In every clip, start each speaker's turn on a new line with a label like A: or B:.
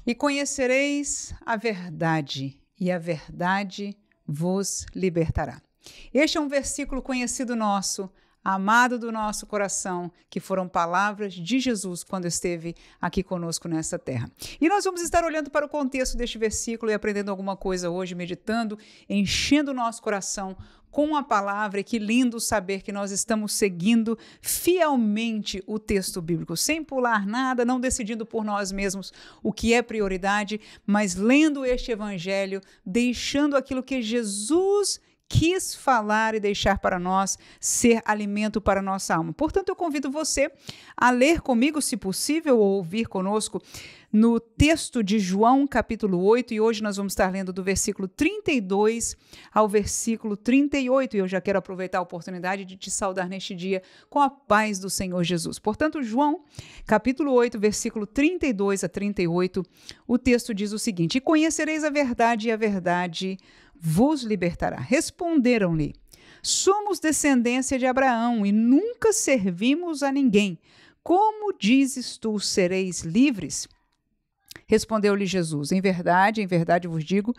A: E conhecereis a verdade, e a verdade vos libertará. Este é um versículo conhecido nosso, amado do nosso coração, que foram palavras de Jesus quando esteve aqui conosco nessa terra. E nós vamos estar olhando para o contexto deste versículo e aprendendo alguma coisa hoje, meditando, enchendo o nosso coração com a palavra. E que lindo saber que nós estamos seguindo fielmente o texto bíblico, sem pular nada, não decidindo por nós mesmos o que é prioridade, mas lendo este evangelho, deixando aquilo que Jesus quis falar e deixar para nós ser alimento para a nossa alma. Portanto, eu convido você a ler comigo, se possível, ou ouvir conosco no texto de João, capítulo 8, e hoje nós vamos estar lendo do versículo 32 ao versículo 38, e eu já quero aproveitar a oportunidade de te saudar neste dia com a paz do Senhor Jesus. Portanto, João, capítulo 8, versículo 32 a 38, o texto diz o seguinte: E conhecereis a verdade, e a verdade vos libertará. Responderam-lhe: Somos descendência de Abraão e nunca servimos a ninguém. Como dizes tu, sereis livres? Respondeu-lhe Jesus: em verdade vos digo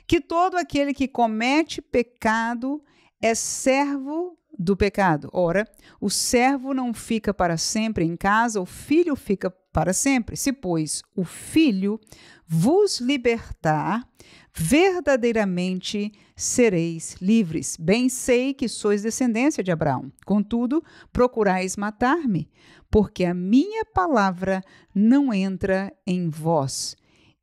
A: que todo aquele que comete pecado é servo do pecado. Ora, o servo não fica para sempre em casa, o filho fica para sempre. Se, pois, o filho vos libertar, verdadeiramente sereis livres. Bem sei que sois descendência de Abraão. Contudo, procurais matar-me, porque a minha palavra não entra em vós.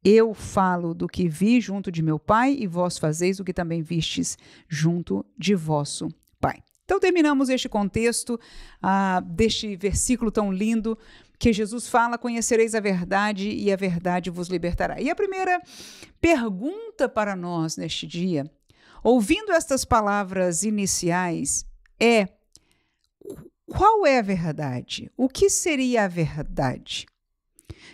A: Eu falo do que vi junto de meu pai, e vós fazeis o que também vistes junto de vosso pai. Então, terminamos este contexto deste versículo tão lindo que Jesus fala: conhecereis a verdade e a verdade vos libertará. E a primeira pergunta para nós neste dia, ouvindo estas palavras iniciais, é: qual é a verdade? O que seria a verdade?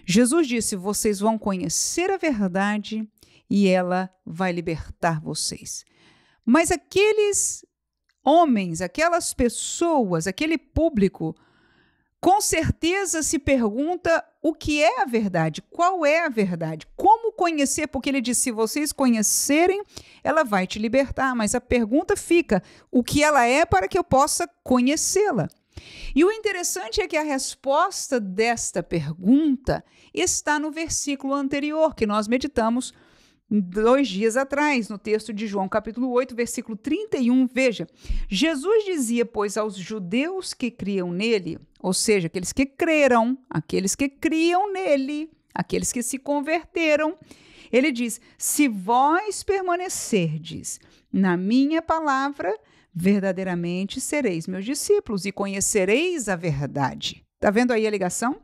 A: Jesus disse: vocês vão conhecer a verdade e ela vai libertar vocês. Mas aqueles homens, aquelas pessoas, aquele público, com certeza se pergunta o que é a verdade, qual é a verdade, como conhecer, porque ele disse: se vocês conhecerem, ela vai te libertar. Mas a pergunta fica: o que ela é para que eu possa conhecê-la? E o interessante é que a resposta desta pergunta está no versículo anterior, que nós meditamos 2 dias atrás, no texto de João, capítulo 8, versículo 31. Veja, Jesus dizia, pois, aos judeus que criam nele, ou seja, aqueles que creram, aqueles que criam nele, aqueles que se converteram, ele diz: se vós permanecerdes na minha palavra, verdadeiramente sereis meus discípulos e conhecereis a verdade. Está vendo aí a ligação?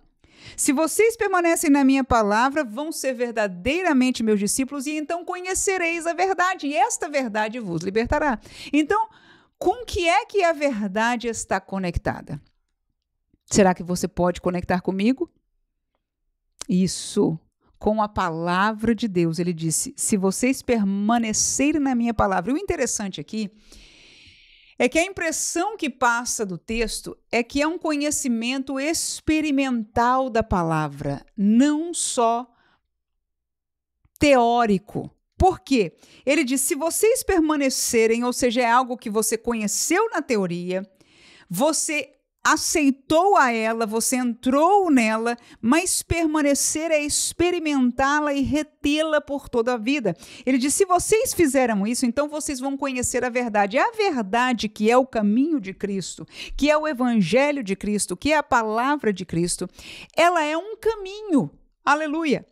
A: Se vocês permanecem na minha palavra, vão ser verdadeiramente meus discípulos e então conhecereis a verdade, e esta verdade vos libertará. Então, com que é que a verdade está conectada? Será que você pode conectar comigo? Isso, com a palavra de Deus. Ele disse: se vocês permanecerem na minha palavra. E o interessante aqui é que a impressão que passa do texto é que é um conhecimento experimental da palavra, não só teórico. Por quê? Ele diz: se vocês permanecerem, ou seja, é algo que você conheceu na teoria, você aceitou a ela, você entrou nela, mas permanecer é experimentá-la e retê-la por toda a vida. Ele diz: se vocês fizeram isso, então vocês vão conhecer a verdade. A verdade, que é o caminho de Cristo, que é o evangelho de Cristo, que é a palavra de Cristo, ela é um caminho. Aleluia!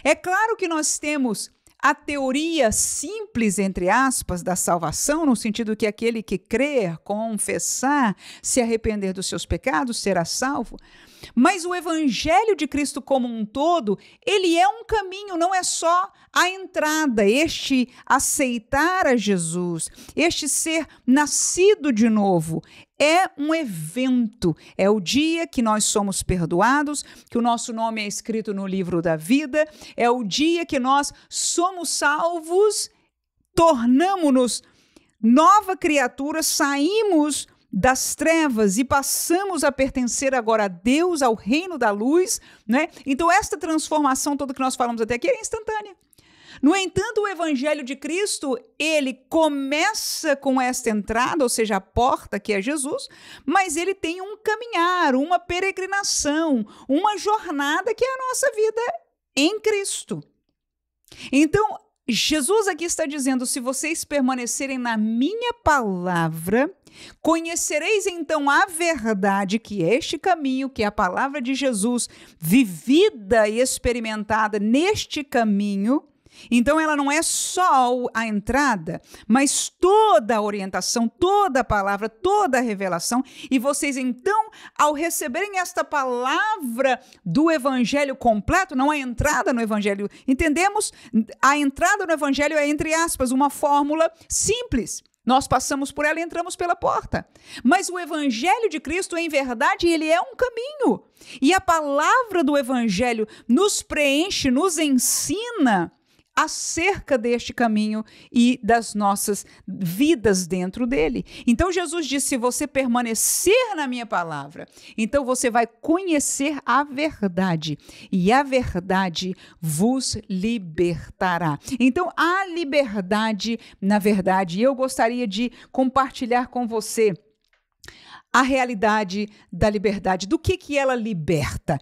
A: É claro que nós temos a teoria simples, entre aspas, da salvação, no sentido que aquele que crer, confessar, se arrepender dos seus pecados, será salvo. Mas o evangelho de Cristo como um todo, ele é um caminho, não é só a entrada, este aceitar a Jesus, este ser nascido de novo. É um evento, é o dia que nós somos perdoados, que o nosso nome é escrito no livro da vida, é o dia que nós somos salvos, tornamo-nos nova criatura, saímos das trevas e passamos a pertencer agora a Deus, ao reino da luz, né? Então, esta transformação toda que nós falamos até aqui é instantânea. No entanto, o evangelho de Cristo, ele começa com esta entrada, ou seja, a porta que é Jesus, mas ele tem um caminhar, uma peregrinação, uma jornada que é a nossa vida em Cristo. Então, Jesus aqui está dizendo, se vocês permanecerem na minha palavra, conhecereis então a verdade, que é este caminho, que é a palavra de Jesus, vivida e experimentada neste caminho. Então, ela não é só a entrada, mas toda a orientação, toda a palavra, toda a revelação. E vocês, então, ao receberem esta palavra do evangelho completo, não a entrada no evangelho, entendemos? A entrada no evangelho é, entre aspas, uma fórmula simples. Nós passamos por ela e entramos pela porta. Mas o evangelho de Cristo, em verdade, ele é um caminho. E a palavra do evangelho nos preenche, nos ensina acerca deste caminho e das nossas vidas dentro dele. Então, Jesus disse, se você permanecer na minha palavra, então você vai conhecer a verdade, e a verdade vos libertará. Então, a liberdade, na verdade, eu gostaria de compartilhar com você a realidade da liberdade. Do que ela liberta?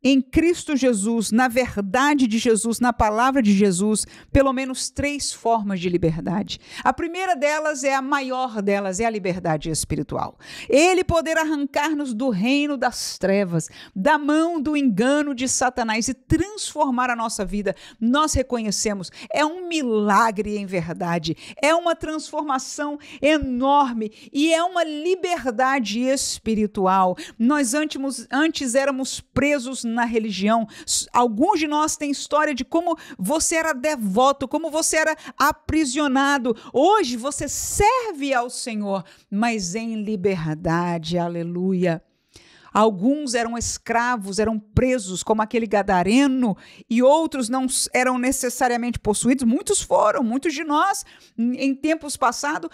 A: Em Cristo Jesus, na verdade de Jesus, na palavra de Jesus, pelo menos 3 formas de liberdade. A primeira delas é a maior delas, é a liberdade espiritual. Ele poder arrancar-nos do reino das trevas, da mão do engano de Satanás e transformar a nossa vida. Nós reconhecemos, é um milagre em verdade, é uma transformação enorme e é uma liberdade espiritual. Nós antes éramos presos na religião. Alguns de nós têm história de como você era devoto, como você era aprisionado. Hoje você serve ao Senhor, mas em liberdade, aleluia. Alguns eram escravos, eram presos, como aquele gadareno, e outros não eram necessariamente possuídos. Muitos de nós, em tempos passados,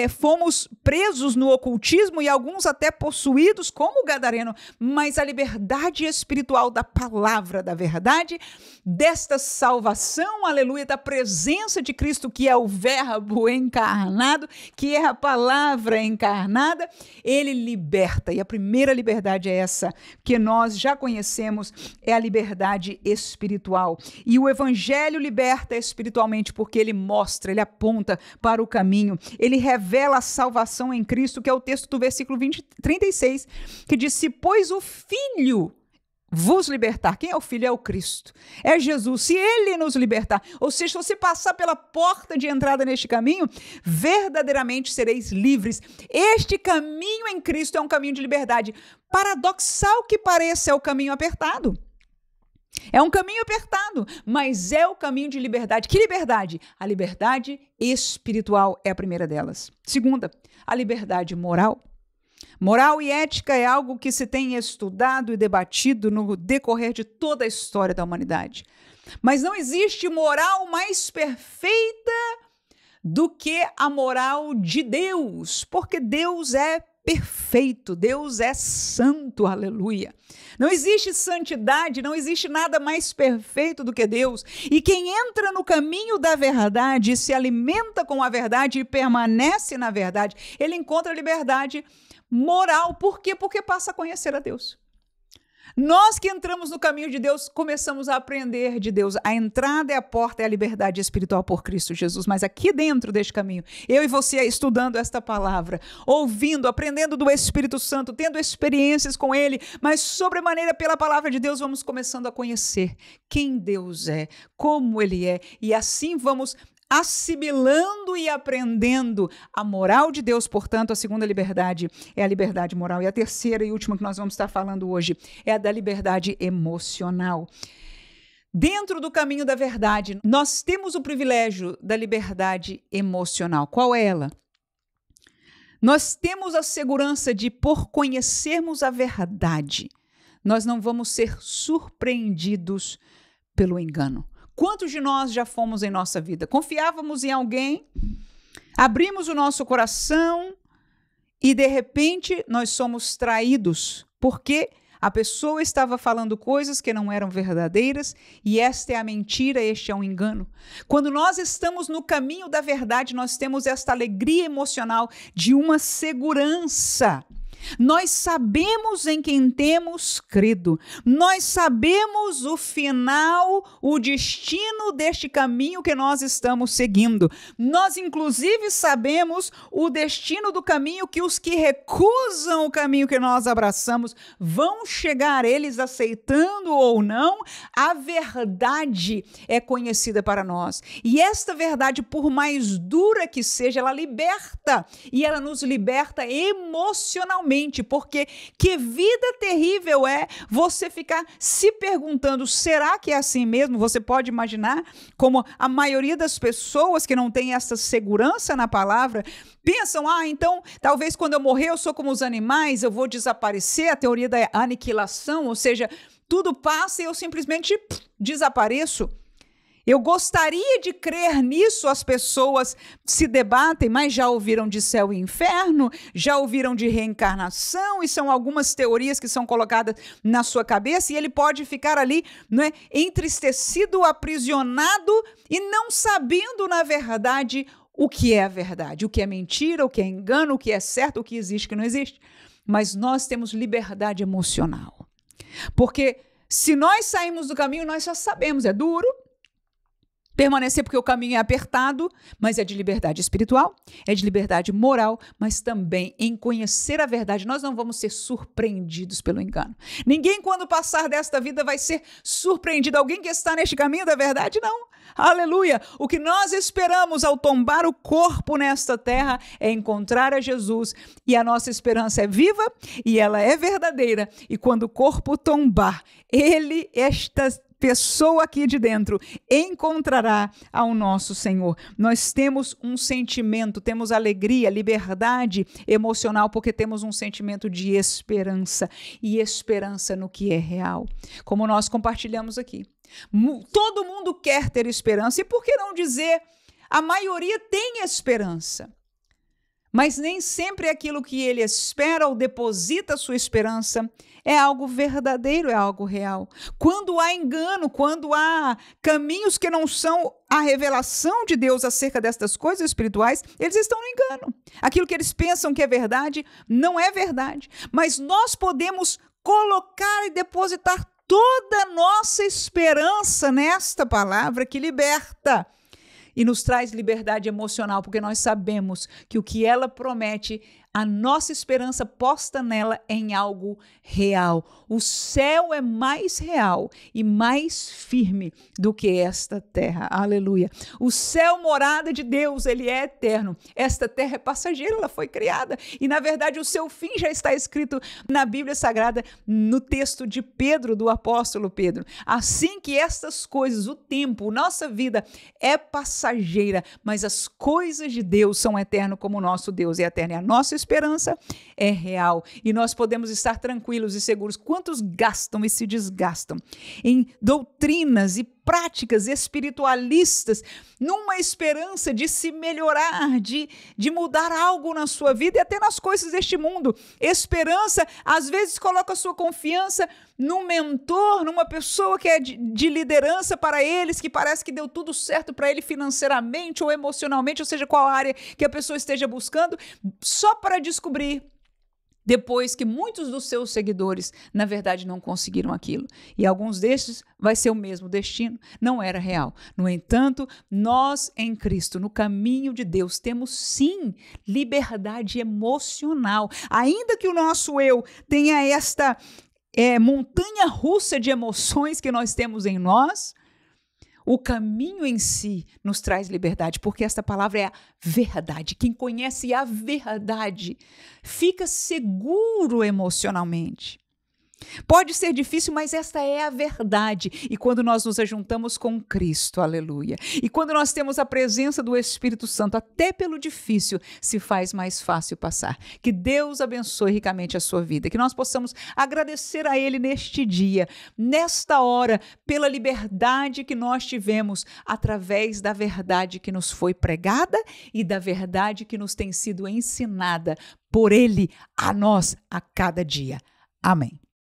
A: fomos presos no ocultismo e alguns até possuídos como o gadareno, mas a liberdade espiritual da palavra da verdade, desta salvação, aleluia, da presença de Cristo, que é o verbo encarnado, que é a palavra encarnada, ele liberta. E a primeira liberdade é essa, que nós já conhecemos, é a liberdade espiritual. E o evangelho liberta espiritualmente porque ele mostra, ele aponta para o caminho. Ele revela a salvação em Cristo, que é o texto do versículo 36, que diz, se pois o Filho vos libertar. Quem é o Filho? É o Cristo. É Jesus. Se ele nos libertar, ou seja, se você passar pela porta de entrada neste caminho, verdadeiramente sereis livres. Este caminho em Cristo é um caminho de liberdade. Paradoxal que pareça, é o caminho apertado. É um caminho apertado, mas é o caminho de liberdade. Que liberdade? A liberdade espiritual é a primeira delas. Segunda, a liberdade moral. Moral e ética é algo que se tem estudado e debatido no decorrer de toda a história da humanidade. Mas não existe moral mais perfeita do que a moral de Deus, porque Deus é perfeito, Deus é santo, aleluia. Não existe santidade, não existe nada mais perfeito do que Deus. E quem entra no caminho da verdade, se alimenta com a verdade e permanece na verdade, ele encontra liberdade moral. Por quê? Porque passa a conhecer a Deus. Nós que entramos no caminho de Deus, começamos a aprender de Deus. A entrada é a porta, é a liberdade espiritual por Cristo Jesus. Mas aqui dentro deste caminho, eu e você estudando esta palavra, ouvindo, aprendendo do Espírito Santo, tendo experiências com Ele, mas sobremaneira pela palavra de Deus, vamos começando a conhecer quem Deus é, como Ele é, e assim vamos assimilando e aprendendo a moral de Deus. Portanto, a segunda liberdade é a liberdade moral. E a terceira e última que nós vamos estar falando hoje é a da liberdade emocional. Dentro do caminho da verdade, nós temos o privilégio da liberdade emocional. Qual é ela? Nós temos a segurança de, por conhecermos a verdade, nós não vamos ser surpreendidos pelo engano. Quantos de nós já fomos em nossa vida? Confiávamos em alguém, abrimos o nosso coração e de repente nós somos traídos, porque a pessoa estava falando coisas que não eram verdadeiras e esta é a mentira, este é um engano. Quando nós estamos no caminho da verdade, nós temos esta alegria emocional de uma segurança. Nós sabemos em quem temos crido. Nós sabemos o final, o destino deste caminho que nós estamos seguindo. Nós, inclusive, sabemos o destino do caminho que os que recusam o caminho que nós abraçamos vão chegar, eles aceitando ou não. A verdade é conhecida para nós. E esta verdade, por mais dura que seja, ela liberta. E ela nos liberta emocionalmente. Porque que vida terrível é você ficar se perguntando, será que é assim mesmo? Você pode imaginar como a maioria das pessoas que não tem essa segurança na palavra, pensam, então talvez quando eu morrer eu sou como os animais, eu vou desaparecer, a teoria da aniquilação, ou seja, tudo passa e eu simplesmente desapareço. Eu gostaria de crer nisso, as pessoas se debatem, mas já ouviram de céu e inferno, já ouviram de reencarnação, e são algumas teorias que são colocadas na sua cabeça, e ele pode ficar ali, entristecido, aprisionado, e não sabendo, na verdade, o que é a verdade, o que é mentira, o que é engano, o que é certo, o que existe, o que não existe. Mas nós temos liberdade emocional. Porque se nós saímos do caminho, nós já sabemos, é duro, permanecer porque o caminho é apertado, mas é de liberdade espiritual, é de liberdade moral, mas também em conhecer a verdade. Nós não vamos ser surpreendidos pelo engano. Ninguém, quando passar desta vida, vai ser surpreendido. Alguém que está neste caminho da verdade, não. Aleluia! O que nós esperamos ao tombar o corpo nesta terra é encontrar a Jesus, e a nossa esperança é viva e ela é verdadeira. E quando o corpo tombar, esta pessoa aqui de dentro encontrará ao nosso Senhor. Nós temos um sentimento, temos alegria, liberdade emocional, porque temos um sentimento de esperança, e esperança no que é real. Como nós compartilhamos aqui. Todo mundo quer ter esperança, e por que não dizer, a maioria tem esperança. Mas nem sempre aquilo que ele espera ou deposita sua esperança é algo verdadeiro, é algo real. Quando há engano, quando há caminhos que não são a revelação de Deus acerca destas coisas espirituais, eles estão no engano. Aquilo que eles pensam que é verdade, não é verdade. Mas nós podemos colocar e depositar toda a nossa esperança nesta palavra que liberta. E nos traz liberdade emocional, porque nós sabemos que o que ela promete, a nossa esperança posta nela é em algo real. O céu é mais real e mais firme do que esta terra. Aleluia. O céu, morada de Deus, ele é eterno. Esta terra é passageira, ela foi criada. E, na verdade, o seu fim já está escrito na Bíblia Sagrada, no texto de Pedro, do apóstolo Pedro. Assim que estas coisas, o tempo, nossa vida é passageira, mas as coisas de Deus são eternas, como o nosso Deus é eterno. E a nossa esperança é real. E nós podemos estar tranquilos e seguros. Quantos gastam e se desgastam em doutrinas e práticas espiritualistas, numa esperança de se melhorar, de mudar algo na sua vida e até nas coisas deste mundo. Esperança, às vezes, coloca a sua confiança num mentor, numa pessoa que é de liderança para eles, que parece que deu tudo certo para ele financeiramente ou emocionalmente, ou seja, qual área que a pessoa esteja buscando, só para descobrir depois que muitos dos seus seguidores, na verdade, não conseguiram aquilo. E alguns destes vai ser o mesmo destino. Não era real. No entanto, nós em Cristo, no caminho de Deus, temos sim liberdade emocional. Ainda que o nosso eu tenha esta montanha russa de emoções que nós temos em nós, o caminho em si nos traz liberdade, porque esta palavra é a verdade. Quem conhece a verdade fica seguro emocionalmente. Pode ser difícil, mas esta é a verdade. E quando nós nos ajuntamos com Cristo, aleluia, e quando nós temos a presença do Espírito Santo, até pelo difícil, se faz mais fácil passar. Que Deus abençoe ricamente a sua vida, que nós possamos agradecer a Ele neste dia, nesta hora, pela liberdade que nós tivemos através da verdade que nos foi pregada e da verdade que nos tem sido ensinada por Ele a nós a cada dia. Amém.